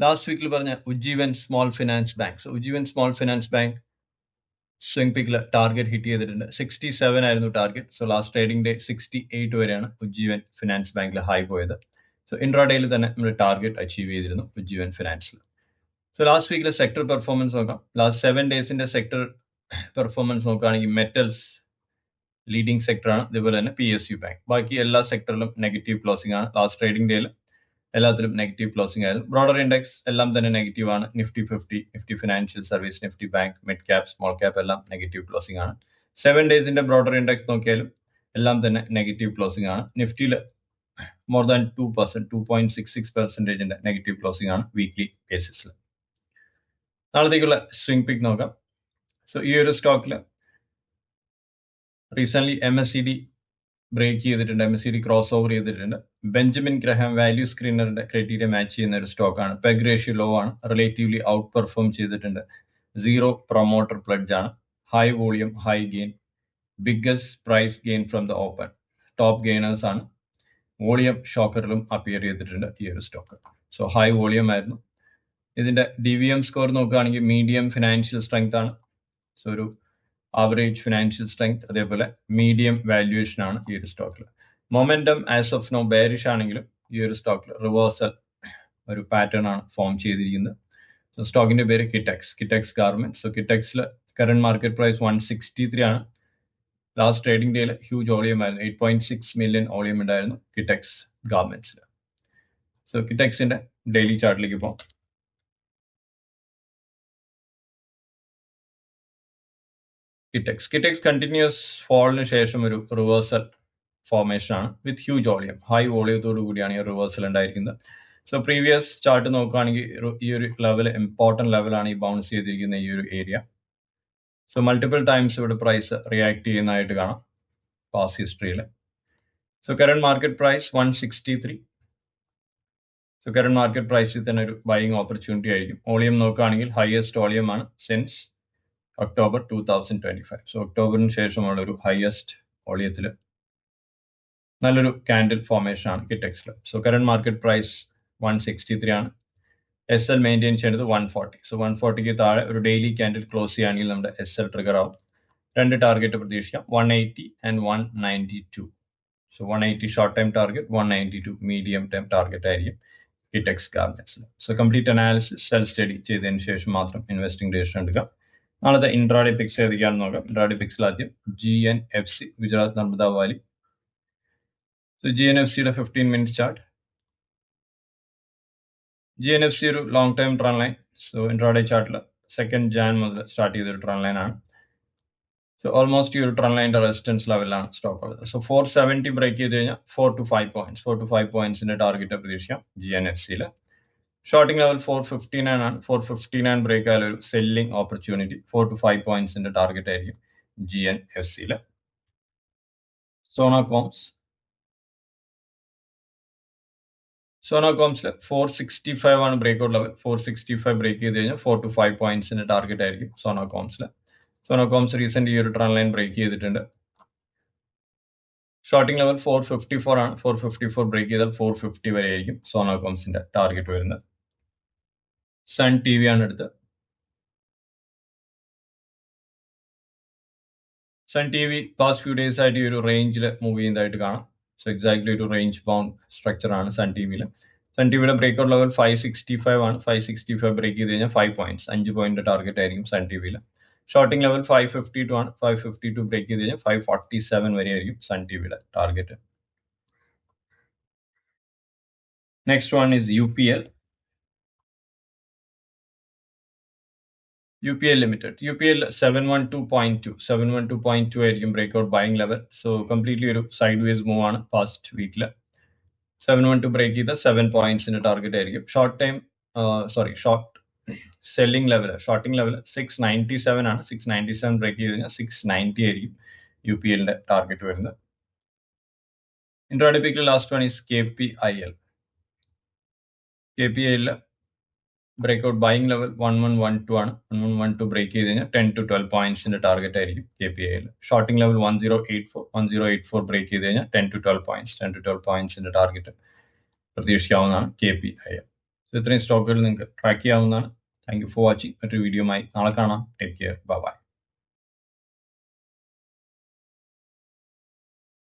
Last വീക്കിൽ പറഞ്ഞ Ujjivan small finance bank. So Ujjivan small finance bank swing പിക്കിൽ ടാർഗറ്റ് ഹിറ്റ് ചെയ്തിട്ടുണ്ട്. 67 ആയിരുന്നു ടാർഗറ്റ്. സോ ലാസ്റ്റ് ട്രേഡിംഗ് ഡേ 68 വരെയാണ് ഉജ്ജീവൻ ഫിനാൻസ് ബാങ്കിൽ ഹൈ പോയത്. സോ ഇൻട്രാഡേയിൽ തന്നെ നമ്മൾ ടാർഗറ്റ് അച്ചീവ് ചെയ്തിരുന്നു ഉജ്ജീവൻ ഫിനാൻസിൽ. സോ ലാസ്റ്റ് വീക്കിലെ സെക്ടർ പെർഫോമൻസ് നോക്കാം. ലാസ്റ്റ് 7 ഡേയ്സിന്റെ സെക്ടർ പെർഫോമൻസ് നോക്കുകയാണെങ്കിൽ മെറ്റൽസ് ലീഡിംഗ് സെക്ടറാണ്, അതുപോലെ തന്നെ PSU ബാങ്ക്. ബാക്കി എല്ലാ സെക്ടറിലും നെഗറ്റീവ് ക്ലോസിംഗ് ആണ്. ലാസ്റ്റ് ട്രേഡിംഗ് ഡേയിൽ എല്ലാത്തിലും നെഗറ്റീവ് ക്ലോസിംഗ് ആയിരുന്നു. ബ്രോഡർ ഇൻഡെക്സ് എല്ലാം തന്നെ നെഗറ്റീവ് ആണ്. Nifty 50, Nifty financial service, Nifty bank, mid cap, small cap എല്ലാം നെഗറ്റീവ് ക്ലോസിംഗ് ആണ്. 7 ഡേയ്സിന്റെ ബ്രോഡർ ഇൻഡെക്സ് നോക്കിയാലും എല്ലാം തന്നെ നെഗറ്റീവ് ക്ലോസിംഗ് ആണ്. നിഫ്റ്റിയിൽ മോർ ദാൻ 2%, 2.66% നെഗറ്റീവ് ക്ലോസിംഗ് ആണ് വീക്ക്ലി ബേസിസിൽ. നാളത്തേക്കുള്ള സ്വിംഗ് പിക്ക് നോക്കാം. സോ ഈ ഒരു സ്റ്റോക്കിൽ റീസെന്റ് MACD ബ്രേക്ക് ചെയ്തിട്ടുണ്ട്, MACD ക്രോസ് ഓവർ ചെയ്തിട്ടുണ്ട്. ബെഞ്ചമിൻ ഗ്രഹാം വാല്യൂ സ്ക്രീനറിന്റെ ക്രൈറ്റീരിയ മാച്ച് ചെയ്യുന്ന ഒരു സ്റ്റോക്കാണ്. പെഗ് റേഷ്യോ ലോ ആണ്, റിലേറ്റീവ്ലി ഔട്ട് പെർഫോം ചെയ്തിട്ടുണ്ട്. 0 പ്രൊമോട്ടർ പ്ലഡ്ജ് ആണ്. High volume, high gain, biggest price gain from the open. Top gainers ആണ്. വോളിയം ഷോക്കറിലും അപ്പിയർ ചെയ്തിട്ടുണ്ട് ഈ ഒരു സ്റ്റോക്ക്. സോ ഹൈ വോളിയം ആയിരുന്നു. ഇതിന്റെ DVM സ്കോർ നോക്കുകയാണെങ്കിൽ മീഡിയം ഫിനാൻഷ്യൽ സ്ട്രെങ്ത് ആണ്. സോ ഒരു ആവറേജ് ഫിനാൻഷ്യൽ സ്ട്രെങ്ത്, അതേപോലെ മീഡിയം വാല്യുവേഷൻ ആണ് ഈ ഒരു സ്റ്റോക്കിൽ. Momentum as of no bearish ആണെങ്കിലും ഈ ഒരു സ്റ്റോക്കിൽ റിവേഴ്സൽ ഒരു പാറ്റേൺ ആണ് ഫോം ചെയ്തിരിക്കുന്നത്. സോ സ്റ്റോക്കിന്റെ പേര് കിറ്റെക്സ് ഗാർമെന്റ്. സോ കിറ്റെക്സിൽ കറന്റ് മാർക്കറ്റ് പ്രൈസ് 163 ആണ്. ലാസ്റ്റ് ട്രേഡിംഗ് ഡേയിൽ ഹ്യൂജ് വോളിയം ആയിരുന്നു. 8.6 മില്യൺ വോളിയം ഉണ്ടായിരുന്നു കിറ്റെക്സ് ഗാർമെന്റ്സിൽ. സോ കിറ്റെക്സിന്റെ ഡെയിലി ചാർട്ടിലേക്ക് പോകാം. കിറ്റെക്സ് കണ്ടിന്യൂസ് ഫോളിന് ശേഷം ഒരു റിവേഴ്സൽ ഫോർമേഷൻ ആണ് വിത്ത് ഹ്യൂജ് വോളിയം. ഹൈ വോളിയത്തോടു കൂടിയാണ് ഈ റിവേഴ്സൽ ഉണ്ടായിരിക്കുന്നത്. സോ പ്രീവിയസ് ചാർട്ട് നോക്കുകയാണെങ്കിൽ ഈ ഒരു ലെവൽ ഇമ്പോർട്ടന്റ് ലെവലാണ് ഈ ബൗൺസ് ചെയ്തിരിക്കുന്ന ഈ ഒരു ഏരിയ. സോ മൾട്ടിപ്പിൾ ടൈംസ് ഇവിടെ പ്രൈസ് റിയാക്ട് ചെയ്യുന്നതായിട്ട് കാണാം പാസ് ഹിസ്റ്ററിയിൽ. So current market price 163. So current market പ്രൈസിൽ തന്നെ ഒരു ബൈയിങ് ഓപ്പർച്യൂണിറ്റി ആയിരിക്കും. വോളിയം നോക്കുകയാണെങ്കിൽ ഹയസ്റ്റ് വോളിയം ആണ് സിൻസ് ഒക്ടോബർ 2025. സോ ഒക്ടോബറിന് ശേഷമുള്ള ഒരു ഹയസ്റ്റ് വോളിയത്തിൽ നല്ലൊരു കാൻഡിൽ ഫോർമേഷൻ ആണ് കിറ്റെക്സിൽ. സോ കറന്റ് മാർക്കറ്റ് പ്രൈസ് 163 ആണ്. SL മെയിൻറ്റെയിൻ ചെയ്യുന്നത് 140. സോ 140ക്ക് താഴെ ഒരു ഡെയിലി കാൻഡിൽ ക്ലോസ് ചെയ്യുകയാണെങ്കിൽ നമ്മുടെ SL ട്രിഗർ ആവും. 2 ടാർഗറ്റ് പ്രതീക്ഷിക്കാം, 180 and 192. So 180 short time target, 192 medium time target ആയിരിക്കും കിറ്റെക്സ് ഗാർമെന്റ്സിൽ. So complete analysis self study ചെയ്തതിന് ശേഷം മാത്രം ഇൻവെസ്റ്റിംഗ് ഡിസിഷൻ എടുക്കാം. നാളത്തെ ഇൻട്രാഡേ പിക്സ് ഏതൊക്കെയാണെന്ന് നോക്കാം. ഇൻട്രാഡേ പിക്സിൽ ആദ്യം GNFC, Gujarat Narmada valley. So GNFCയുടെ 15 മിനിറ്റ്സ് ചാർട്ട്. GNFC ഒരു long time trend line. So intraday ചാർട്ടിൽ 2 Jan മുതൽ സ്റ്റാർട്ട് ചെയ്തൊരു ട്രെൻഡ് ലൈൻ ആണ്. സോ ഓൾമോസ്റ്റ് ഈ ഒരു ട്രെൻഡ് ലൈൻ്റെ റെസിസ്റ്റൻസ് ലെവലിലാണ് സ്റ്റോക്ക് ഉള്ളത്. സോ 470 ബ്രേക്ക് ചെയ്ത് കഴിഞ്ഞാൽ 4 to 5 പോയിന്റ്സിന്റെ ടാർഗറ്റ് പ്രതീക്ഷിക്കാം GNFCയിൽ. ഷോർട്ടിംഗ് ലെവൽ 459 ആണ്. 459 ബ്രേക്ക് ആയാലും ഒരു സെല്ലിംഗ് ഓപ്പർച്യൂണിറ്റി. 4 to 5 പോയിന്റ്സിന്റെ ടാർഗറ്റ് ആയിരിക്കും GNFCയിൽ. സോണോകോംസിൽ 465 ആണ് ബ്രേക്ക്ഔട്ട് ലെവൽ. 465 ബ്രേക്ക് ചെയ്ത് കഴിഞ്ഞാൽ 4 to 5 പോയിന്റ്സിന്റെ ടാർഗറ്റ് ആയിരിക്കും സോണോകോംസിൽ. സോണോകോംസ് റീസെന്റ് ഈ ഒരു ട്രെൻഡ് ലൈൻ ബ്രേക്ക് ചെയ്തിട്ടുണ്ട്. ഷോർട്ടിംഗ് ലെവൽ 454 ആണ്. 454 ബ്രേക്ക് ചെയ്താൽ 450 വരെ ആയിരിക്കും സോണോകോംസിന്റെ ടാർഗറ്റ് വരുന്നത്. സൺ TV ആണ് എടുത്ത്. Sun TV past few days ആയിട്ട് ഈ ഒരു റേഞ്ചിൽ മൂവ് ചെയ്യുന്നതായിട്ട് കാണാം. സോ എക്സാക്ട്ലി ഒരു റേഞ്ച് ബൗണ്ട് സ്ട്രക്ചർ ആണ് സൺ TVയിൽ. സൺ TVയുടെ ബ്രേക്ക്ഔട്ട് ലെവൽ 565 ആണ്. 565 ബ്രേക്ക് ചെയ്ത് കഴിഞ്ഞാൽ 5 പോയിന്റ്സ്, 5 പോയിന്റ് ടാർഗറ്റ് ആയിരിക്കും സൺ TVയിൽ. ഷോർട്ടിംഗ് ലെവൽ 552 ആണ്. 552 ബ്രേക്ക് ചെയ്ത് കഴിഞ്ഞാൽ 547 വരെ ആയിരിക്കും സൺ TVയുടെ target. Next one is UPL. UPL ലിമിറ്റഡ്. UPL 712.2 ആയിരിക്കും breakout buying level. So completely ഒരു സൈഡ് വേസ് മൂവ് ആണ് പാസ്റ്റ് വീക്കിൽ. 712 ബ്രേക്ക് ചെയ്ത 7 പോയിന്റ്സിന്റെ ടാർഗറ്റ് ആയിരിക്കും. Short selling level, shorting level 697 ആണ്. 697 ബ്രേക്ക് ചെയ്ത് കഴിഞ്ഞാൽ 690 ആയിരിക്കും UPLന്റെ ടാർഗറ്റ് വരുന്നത്. ഇൻട്രാഡേ പിക്കിൽ last one is KPIL. KPIL breakout buying level 1112 ആണ്. 1112 ബ്രേക്ക് ചെയ്ത് കഴിഞ്ഞാൽ 10 to 12 പോയിന്റ്സിന്റെ ടാർഗറ്റ് ആയിരിക്കും KPIL. ഷോർട്ടിംഗ് ലെവൽ 1084 ബ്രേക്ക് ചെയ്ത് കഴിഞ്ഞാൽ 10 to 12 പോയിന്റ്സിന്റെ ടാർഗറ്റ് പ്രതീക്ഷിക്കാവുന്നതാണ് KPIL. ഇത്രയും സ്റ്റോക്കുകൾ നിങ്ങൾക്ക് ട്രാക്ക് ചെയ്യാവുന്നതാണ്. Thank you for watching. മറ്റൊരു വീഡിയോയുമായി നാളെ കാണാം. Take care. ബൈ.